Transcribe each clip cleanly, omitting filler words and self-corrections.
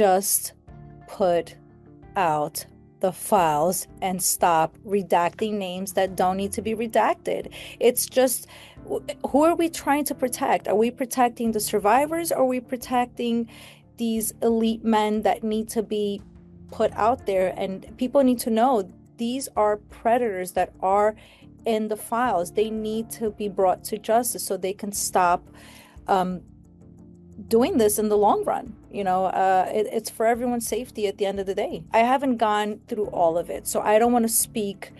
just put out the files and stop redacting names that don't need to be redacted. It's just, who are we trying to protect? Are we protecting the survivors, or are we protecting these elite men that need to be put out there? And people need to know these are predators that are in the files. They need to be brought to justice so they can stop doing this in the long run. It's for everyone's safety at the end of the day. I haven't gone through all of it, so I don't want to speak,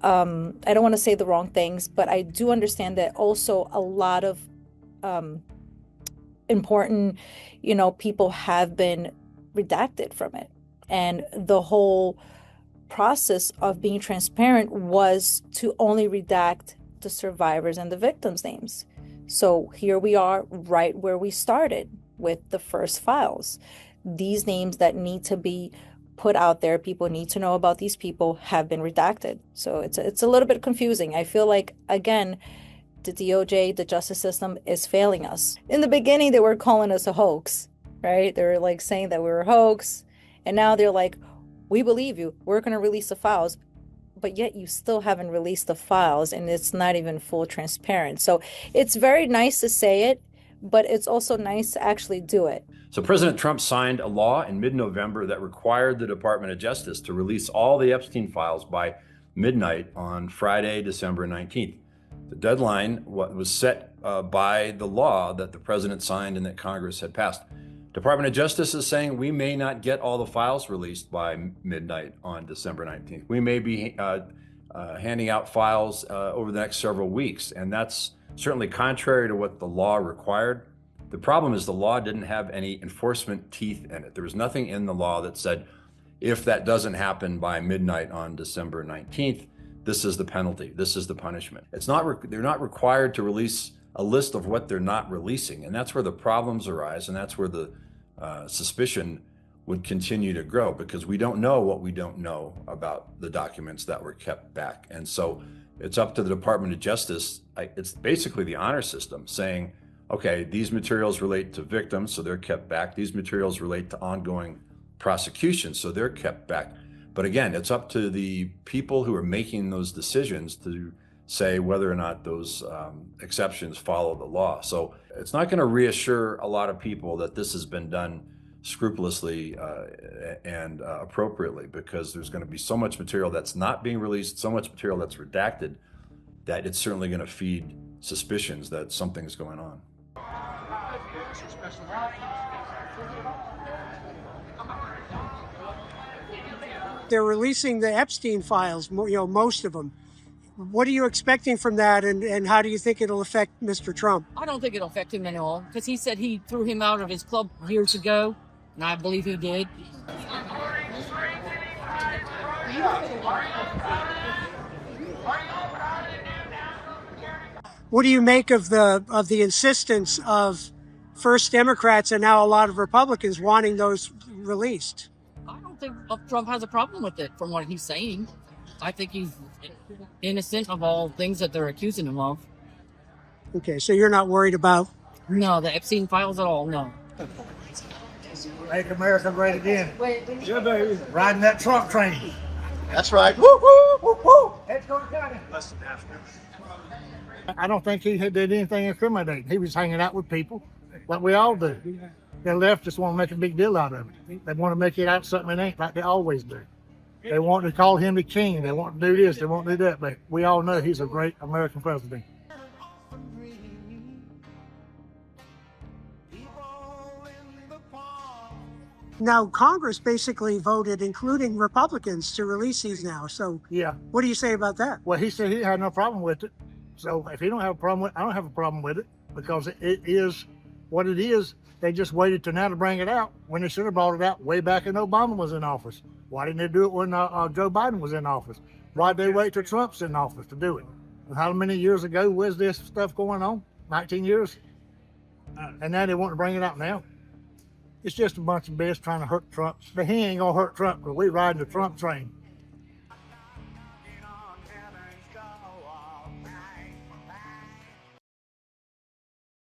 I don't want to say the wrong things, but I do understand that also a lot of important, people have been redacted from it. And the whole process of being transparent was to only redact the survivors and the victims' names. So here we are right where we started with the first files. These names that need to be put out there, people need to know about these people, have been redacted. So it's a little bit confusing. I feel like, again, the DOJ, the justice system, is failing us. In the beginning, they were calling us a hoax, right? They were like saying that we were a hoax. And now they're like, we believe you, we're going to release the files. But yet you still haven't released the files, and it's not even full transparent. So it's very nice to say it, but it's also nice to actually do it. So President Trump signed a law in mid-November that required the Department of Justice to release all the Epstein files by midnight on Friday, December 19th. The deadline was set by the law that the president signed and that Congress had passed. Department of Justice is saying we may not get all the files released by midnight on December 19th. We may be handing out files over the next several weeks, and that's certainly contrary to what the law required. The problem is the law didn't have any enforcement teeth in it. There was nothing in the law that said, if that doesn't happen by midnight on December 19th, this is the penalty, this is the punishment. They're not required to release a list of what they're not releasing, and that's where the problems arise, and that's where the suspicion would continue to grow, because we don't know what we don't know about the documents that were kept back. And so it's up to the Department of Justice. It's basically the honor system saying, okay, these materials relate to victims, so they're kept back. These materials relate to ongoing prosecution, so they're kept back. But again, it's up to the people who are making those decisions to say whether or not those exceptions follow the law. So it's not going to reassure a lot of people that this has been done scrupulously and appropriately, because there's going to be so much material that's not being released, so much material that's redacted, that it's certainly going to feed suspicions that something's going on. They're releasing the Epstein files, most of them. What are you expecting from that, and how do you think it'll affect Mr. Trump? I don't think it'll affect him at all, because he said he threw him out of his club years ago, and I believe he did. What do you make of the insistence of first Democrats and now a lot of Republicans wanting those released? I don't think Trump has a problem with it, from what he's saying. I think he's innocent of all things that they're accusing him of. Okay, so you're not worried about? No, the Epstein files at all, no. Make America great again. Yeah, baby. Riding that Trump train. That's right. Woo, woo, woo, woo. Let's go, Johnny. I don't think he did anything incriminating. He was hanging out with people like we all do. The left just want to make a big deal out of it. They want to make it out something it ain't, like they always do. They want to call him the king. They want to do this. They want to do that. But we all know he's a great American president. Now, Congress basically voted, including Republicans, to release these now. So, yeah. What do you say about that? Well, he said he had no problem with it. So if he don't have a problem with it, I don't have a problem with it, because it is what it is. They just waited till now to bring it out when they should have brought it out way back when Obama was in office. Why didn't they do it when Joe Biden was in office? Why did they wait till Trump's in office to do it? And how many years ago was this stuff going on? 19 years? And now they want to bring it out now. It's just a bunch of BS trying to hurt Trump. But he ain't gonna hurt Trump, because we riding the Trump train.